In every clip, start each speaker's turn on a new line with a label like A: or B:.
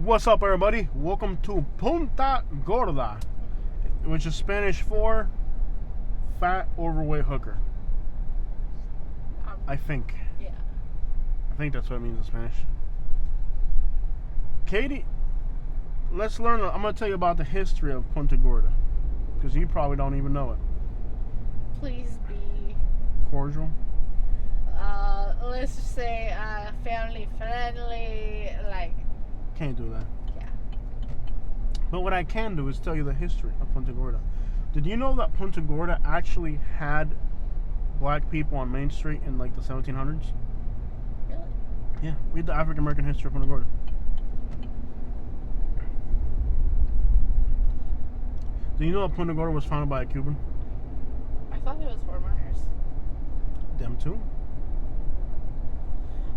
A: What's up, everybody? Welcome to Punta Gorda, which is Spanish for fat, overweight hooker. I think.
B: Yeah.
A: I think that's what it means in Spanish. Katie, let's learn. I'm going to tell you about the history of Punta Gorda, because you probably don't even know it.
B: Please be
A: Cordial.
B: Let's just say family friendly, like.
A: Can't do that.
B: Yeah.
A: But what I can do is tell you the history of Punta Gorda. Did you know that Punta Gorda actually had black people on Main Street in like the 1700s?
B: Really?
A: Yeah, read the African American history of Punta Gorda. Do you know that Punta Gorda was founded by a Cuban?
B: I thought it was Fort Myers.
A: Them too.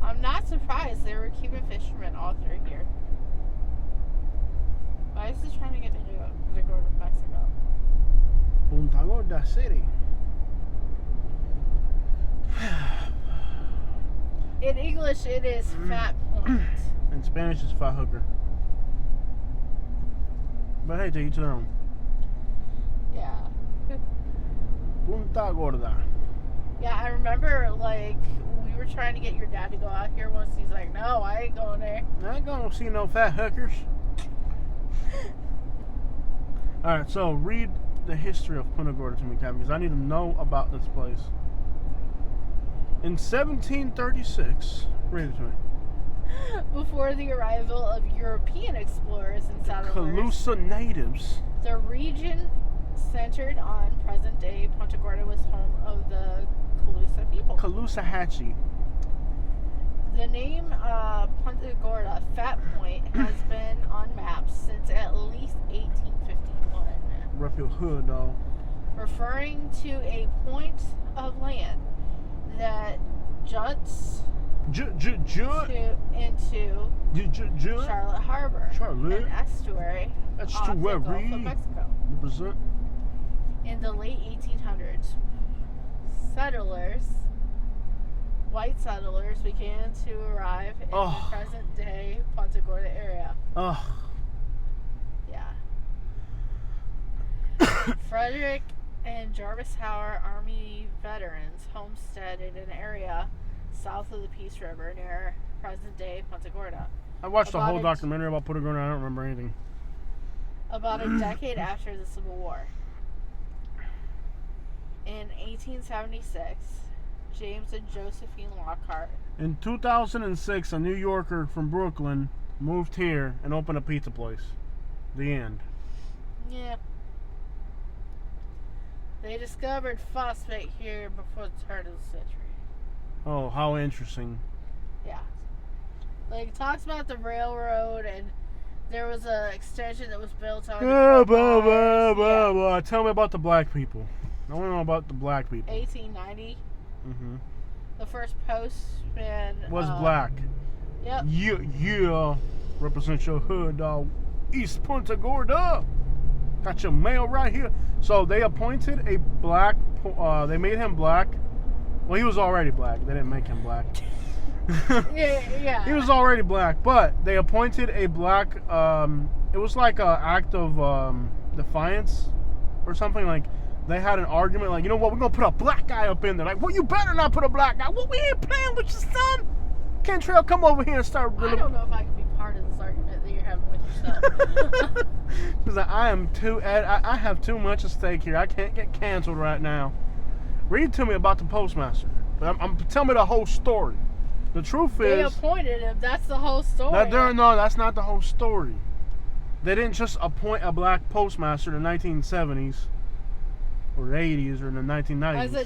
B: I'm not surprised there were Cuban fishermen all through here. Why is he trying to get into Punta Gorda, Mexico?
A: Punta Gorda City.
B: In English, it is Fat Point.
A: In Spanish, it's fat hooker. But hey, to each their own.
B: Yeah.
A: Punta Gorda.
B: Yeah, I remember, like, we were trying to get your dad to go out here once. He's like, no, I ain't going there.
A: I ain't gonna see no fat hookers. Alright, so read the history of Punta Gorda to me, Kevin, because I need to know about this place. In 1736, read it to me.
B: Before the arrival of European explorers and settlers,
A: Calusa natives.
B: the region centered on present-day Punta Gorda was home of the Calusa people.
A: Caloosahatchee.
B: The name Punta Gorda, Fat Point, has been on maps since at least 1851.
A: Rep your hood, dog.
B: Referring to a point of land that juts into Charlotte Harbor,
A: Charlotte.
B: an estuary off the Gulf of Mexico.
A: Represent.
B: In the late 1800s, white settlers began to arrive in the present-day Punta Gorda area. Yeah. Frederick and Jarvis Howard Army veterans homesteaded an area south of the Peace River near present-day Punta Gorda.
A: I watched a whole documentary about Punta Gorda. I don't remember anything.
B: About a decade after the Civil War. In 1876, James and Josephine Lockhart.
A: In 2006, a New Yorker from Brooklyn moved here and opened a pizza place. The end.
B: Yeah. They discovered phosphate here before the turn of the century.
A: Oh, how interesting.
B: Yeah. Like, it talks about the railroad, and there was an extension that was built on
A: Blah. Tell me about the black people. I want to know about the black people.
B: 1890.
A: Mm-hmm.
B: The first postman
A: was black.
B: Yep.
A: Yeah. Represent your hood, dog. East Punta Gorda. Got your mail right here. So they appointed a black. They made him black. Well, he was already black. They didn't make him black.
B: Yeah.
A: He was already black, but they appointed a black. It was like an act of defiance or something. Like they had an argument. Like, you know what? We're gonna put a black guy up in there. Like, well, you better not put a black guy. Well, we ain't playing with your son. Cantrell, come over here and start.
B: I don't know if I can be part of this argument that you're having with yourself.
A: She's like, I have too much at stake here. I can't get canceled right now. Read to me about the postmaster. Tell me the whole story. The truth is,
B: they appointed him. That's the whole story.
A: No, that's not the whole story. They didn't just appoint a black postmaster in the 1970s or 80s or in the 1990s.
B: As a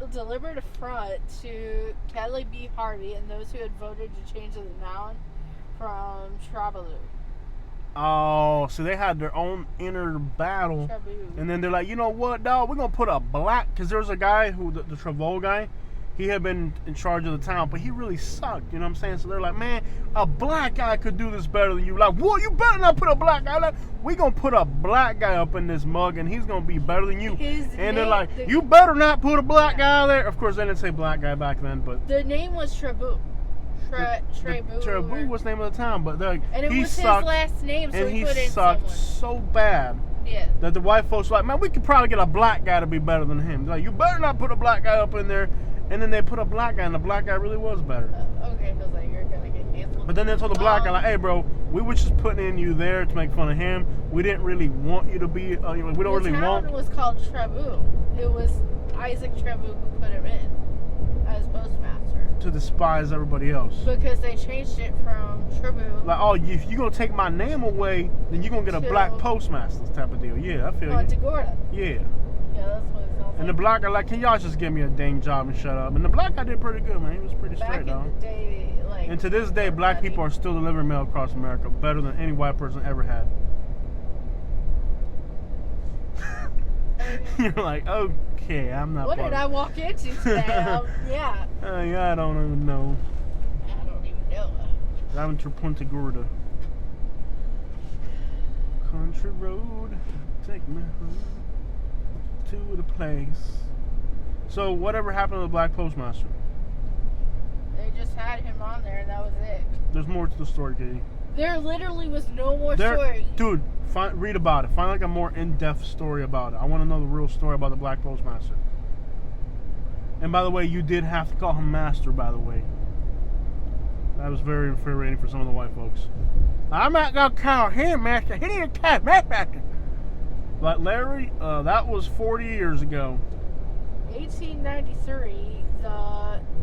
B: deliberate affront to Kelly B. Harvey and those who had voted to change the noun from Trabaloo.
A: Oh, so they had their own inner battle.
B: Trabaloo. And
A: then they're like, you know what, dog? We're going to put a black... Because there was a guy, the Trevol guy, he had been in charge of the town, but he really sucked, you know what I'm saying? So they're like, man, a black guy could do this better than you. Like, what? You better not put a black guy. Like, we gonna put a black guy up in this mug, and he's gonna be better than you. They're like, you better not put a black guy there. Of course, they didn't say black guy back then, but
B: the name was Trabu. Trebu.
A: was the name of the town, but
B: And it
A: he
B: was
A: sucked,
B: his last name, so
A: and
B: he
A: he
B: put in
A: sucked
B: someone.
A: so bad
B: Yeah.
A: that the white folks were like, man, we could probably get a black guy to be better than him. They're like, you better not put a black guy up in there. And then they put a black guy, and the black guy really was better.
B: Okay, because like you're gonna get canceled.
A: But then they told the black guy, like, hey, bro, we were just putting in you there to make fun of him. We didn't really want you to be. We don't really want.
B: The town was called Trebu. It was Isaac Trebu who put him in as postmaster.
A: To despise everybody else.
B: Because they changed it from Trebu.
A: Like, oh, if you're gonna take my name away, then you're gonna get a black postmaster type of deal. Yeah, I feel you.
B: Punta Gorda.
A: Yeah.
B: Yeah, that's what it sounds like.
A: And the black guy like, can y'all just give me a dang job and shut up? And the black guy did pretty good, man. He was pretty
B: Back
A: straight,
B: in
A: dog.
B: the day, like.
A: And to this day, black people are still delivering mail across America better than any white person ever had. You're like, okay, I'm not.
B: What did I walk into today? Yeah.
A: Yeah, I don't even know.
B: I don't even know.
A: Driving through Punta Gorda. Country road, take me home to the place. So, whatever happened to the black postmaster?
B: They just had him on there and that was it.
A: There's more to the story, Katie.
B: There literally was no more story.
A: Dude, read about it. Find like a more in-depth story about it. I want to know the real story about the black postmaster. And by the way, you did have to call him master, by the way. That was very infuriating for some of the white folks. I'm not going to call him master. He didn't call master. But Larry, that was 40 years ago.
B: 1893,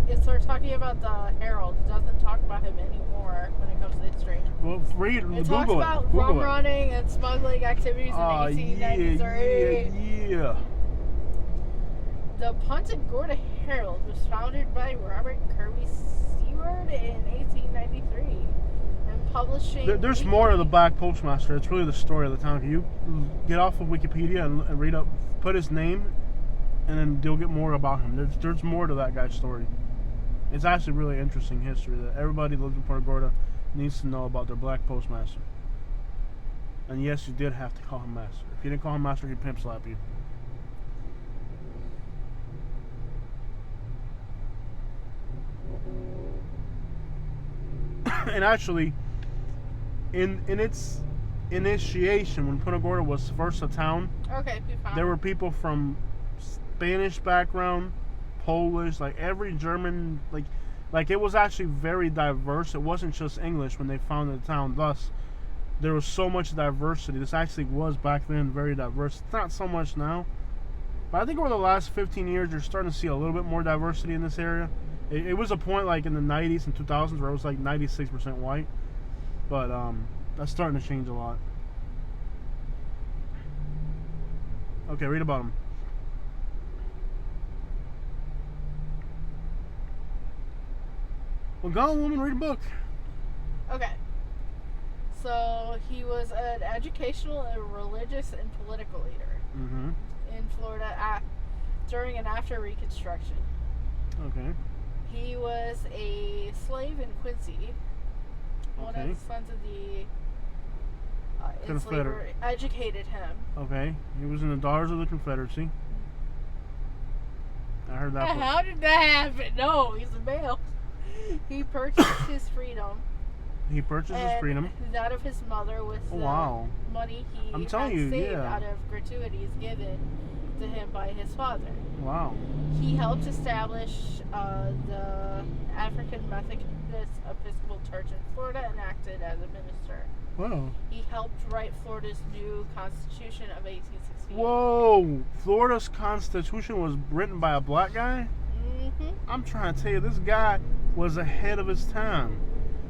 B: if they're talking about the Herald, it doesn't talk about him anymore when it comes to history.
A: Well, read,
B: it talks about rum running and smuggling activities in 1893.
A: Yeah.
B: The Punta Gorda Herald was founded by Robert Kirby Seward in 1893 and publishing...
A: There's more to the black postmaster. It's really the story of the town. Can you get off of Wikipedia and read up, put his name, and then you'll get more about him. There's more to that guy's story. It's actually really interesting history that everybody who lives in Punta Gorda needs to know about their black postmaster. And yes, you did have to call him master. If you didn't call him master, he'd pimp slap you. And actually, in its initiation, when Punta Gorda was first a town, there were people from Spanish background, Polish, like every German, like it was actually very diverse. It wasn't just English when they founded the town. Thus, there was so much diversity. This actually was back then very diverse. It's not so much now, but I think over the last 15 years, you're starting to see a little bit more diversity in this area. It was a point like in the 90s and 2000s where it was like 96% white, but that's starting to change a lot. Okay, read about him. Well, go on, woman, read a book.
B: Okay. So, he was an educational, and religious, and political leader in Florida during and after Reconstruction.
A: Okay.
B: He was a slave in Quincy. One of the sons of the enslaver educated him.
A: Okay. He was in the Daughters of the Confederacy. I heard that.
B: How did that happen? No, he's a male. He purchased his freedom.
A: He purchased his freedom.
B: That of his mother with the money he had saved out of gratuities given to him by his father.
A: Wow.
B: He helped establish the African Methodist Episcopal Church in Florida and acted as a minister.
A: Wow.
B: He helped write Florida's new Constitution of 1868.
A: Whoa! Florida's Constitution was written by a black guy? I'm trying to tell you, this guy was ahead of his time.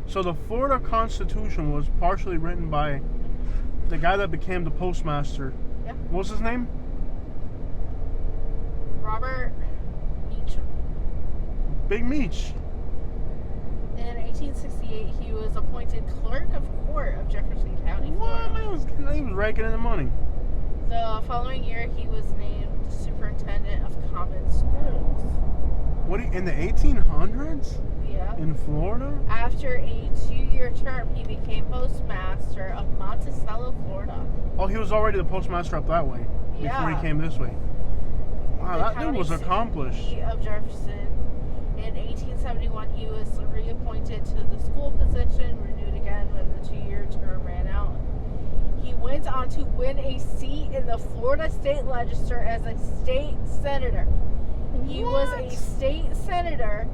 A: So the Florida Constitution was partially written by the guy that became the postmaster.
B: Yeah.
A: What's his name?
B: Robert Meacham.
A: Big Meach.
B: In 1868, he was appointed clerk of court of Jefferson County, Florida.
A: What? He was raking in the money.
B: The following year, he was named superintendent of common schools.
A: What, in the 1800s?
B: Yeah.
A: In Florida?
B: After a 2-year term, he became postmaster of Monticello, Florida.
A: Oh, he was already the postmaster up that way before he came this way. Wow, that dude was accomplished.
B: Of Jefferson. In 1871, he was reappointed to the school position, renewed again when the 2-year term ran out. He went on to win a seat in the Florida State Legislature as a state senator. He was a state senator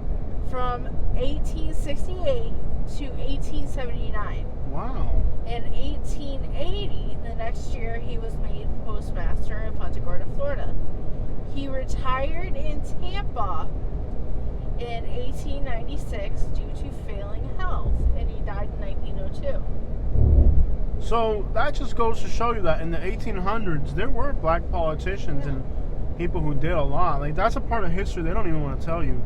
B: from 1868 to 1879.
A: Wow.
B: In 1880, the next year, he was made postmaster in Punta Gorda, Florida. He retired in Tampa in 1896 due to failing health, and he died in 1902.
A: So that just goes to show you that in the 1800s, there were black politicians and people who did a lot. Like, that's a part of history they don't even want to tell you.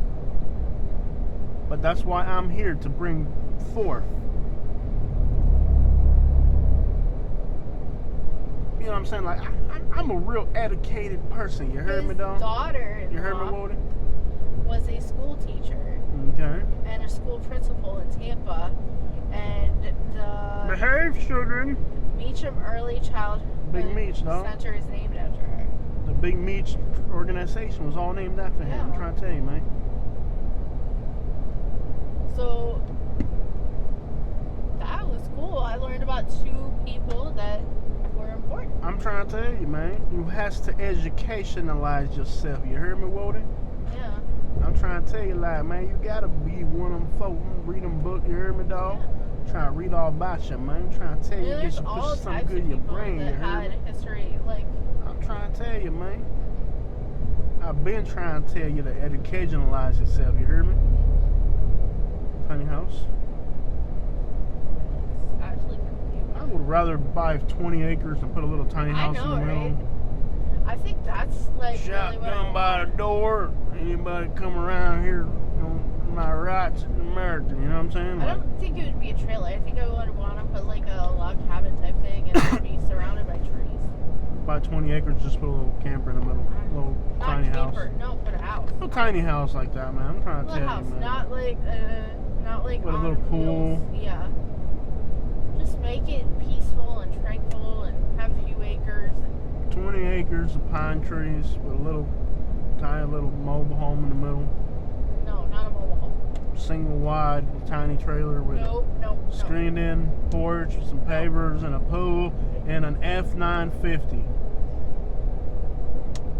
A: But that's why I'm here to bring forth. You know what I'm saying? Like, I'm a real educated person. You heard me, though?
B: His daughter,
A: You heard me, Woody?
B: was a school teacher.
A: Okay.
B: And a school principal in Tampa. And the
A: Behave, children.
B: Meacham Early Childhood
A: Big Meach, though.
B: Center is named after her.
A: The Big Meach organization was all named after him. I'm trying to tell you, man.
B: So that was cool. I learned about 2 people that were important.
A: I'm trying to tell you, man. You has to educationalize yourself. You heard me, Woody?
B: Yeah.
A: I'm trying to tell you, like, man, you gotta be one of them folk. Read them book. You heard me, dog?
B: Yeah.
A: Trying to read all about you, man. I'm trying to tell you,
B: There's
A: get you
B: all
A: put something
B: types
A: good
B: of
A: in your
B: people
A: brain. You
B: that
A: heard
B: had
A: me?
B: history, like.
A: I'm trying to tell you, man. I've been trying to tell you to educationalize yourself. You heard me? Tiny house.
B: It's actually pretty cute.
A: I would rather buy 20 acres and put a little tiny house
B: I know,
A: in the middle.
B: right? I think that's like really what I
A: Shotgun by the door. Anybody come around here on my rights in America, you know what I'm saying?
B: I don't think it would be a trailer. I think I would want to put like a log cabin type thing and it would be surrounded by trees.
A: Buy 20 acres, just put a little camper in the middle. A little
B: Not
A: tiny
B: camper,
A: house.
B: no, put a house.
A: A tiny house like that, man. I'm trying to
B: Little
A: tell
B: house,
A: you, man.
B: not like
A: With a
B: on
A: little pool.
B: wheels. Yeah. Just make it peaceful and tranquil and have a few acres.
A: 20 acres of pine trees with a little tiny little mobile home in the middle.
B: No, not a mobile home.
A: Single wide tiny trailer with
B: No.
A: screened in porch, some pavers and a pool and an F950.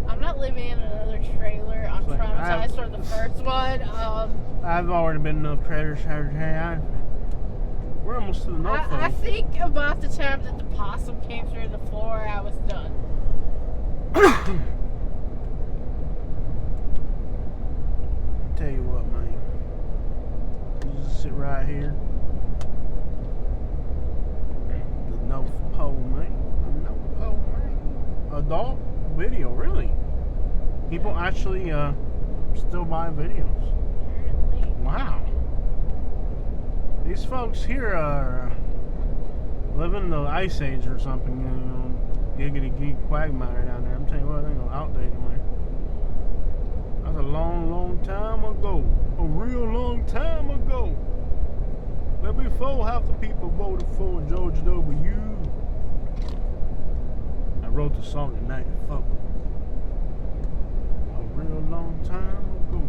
B: I'm not living in another trailer. I'm
A: It's like,
B: traumatized from the first one.
A: I've already been enough trailers. We're almost to the north.
B: I think about the time that the possum came through the floor, I was done.
A: Tell you what, man. You just sit right here. The North Pole, man. The North Pole, man. Adult video, really. People actually still buy videos.
B: Apparently.
A: Wow. These folks here are living in the Ice Age or something, you know, giggity geek quagmire down there. I'm telling you what, they're gonna outdate them, man. That's a long, long time ago. A real long time ago. But before half the people voted for George W. I wrote the song in '94. A real long time ago.